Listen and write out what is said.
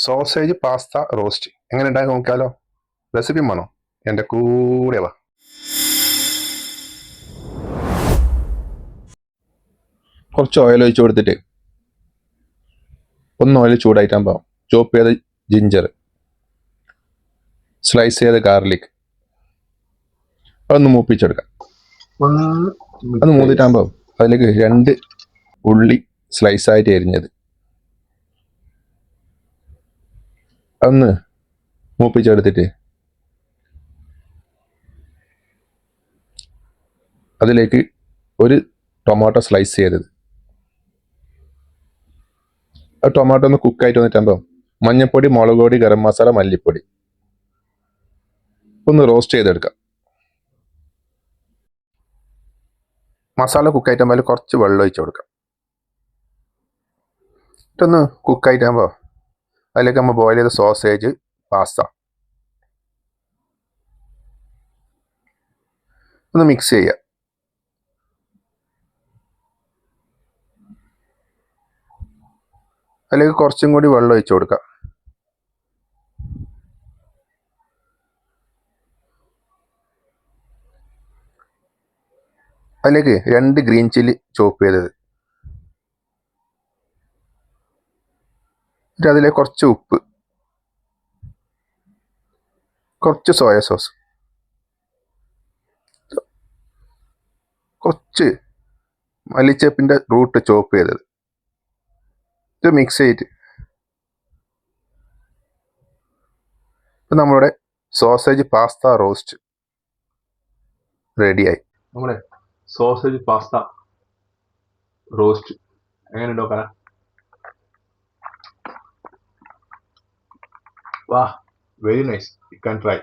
Sausage pasta roast എങ്ങനെ ഉണ്ടാക്കി നോക്കിയാലോ? റെസിപ്പി വേണോ? എൻ്റെ കൂടെ വാ. കുറച്ച് ഓയിൽ ഒഴിച്ച് കൊടുത്തിട്ട് ഒന്ന് ഓയിൽ ചൂടായിട്ടാകുമ്പോൾ ചോപ്പ് ചെയ്ത ജിഞ്ചർ, സ്ലൈസ് ചെയ്ത ഗാർലിക് അതൊന്ന് മൂപ്പിച്ചെടുക്കാം. അത് മൂന്നിട്ടാകുമ്പോൾ അതിലേക്ക് 2 ഉള്ളി സ്ലൈസ് ആയിട്ട് എരിഞ്ഞത് അതൊന്ന് മൂപ്പിച്ചെടുത്തിട്ട് അതിലേക്ക് 1 ടൊമാറ്റോ സ്ലൈസ് ചെയ്തത്, ആ ടൊമാറ്റോ ഒന്ന് കുക്കായിട്ട് വന്നിട്ടാകുമ്പോൾ മഞ്ഞൾപ്പൊടി, മുളക് പൊടി, ഗരം മസാല, മല്ലിപ്പൊടി ഒന്ന് റോസ്റ്റ് ചെയ്തെടുക്കാം. മസാല കുക്കായിട്ടാകുമ്പോൾ അതിൽ കുറച്ച് വെള്ളം ഒഴിച്ച് കൊടുക്കാം. എന്നിട്ടൊന്ന് കുക്കായിട്ടാകുമ്പോൾ അതിലേക്ക് നമ്മൾ ബോയിൽ ചെയ്ത സോസേജ് പാസ്ത ഒന്ന് മിക്സ് ചെയ്യുക. അതിലേക്ക് കുറച്ചും കൂടി വെള്ളം ഒഴിച്ച് കൊടുക്കുക. അതിലേക്ക് 2 ഗ്രീൻ ചില്ലി ചോപ്പ് ചെയ്തത്, എന്നിട്ട് അതിലേക്ക് കുറച്ച് ഉപ്പ്, കുറച്ച് സോയ സോസ്, കുറച്ച് മല്ലിച്ചപ്പിൻ്റെ റൂട്ട് ചോപ്പ് ചെയ്തത്, ഇത് മിക്സ് ചെയ്തിട്ട് ഇപ്പം നമ്മുടെ സോസേജ് പാസ്ത റോസ്റ്റ് റെഡിയായി. നമ്മുടെ സോസേജ് പാസ്ത റോസ്റ്റ് എങ്ങനെയുണ്ടോ കാണാൻ? വാ, very nice. You can try.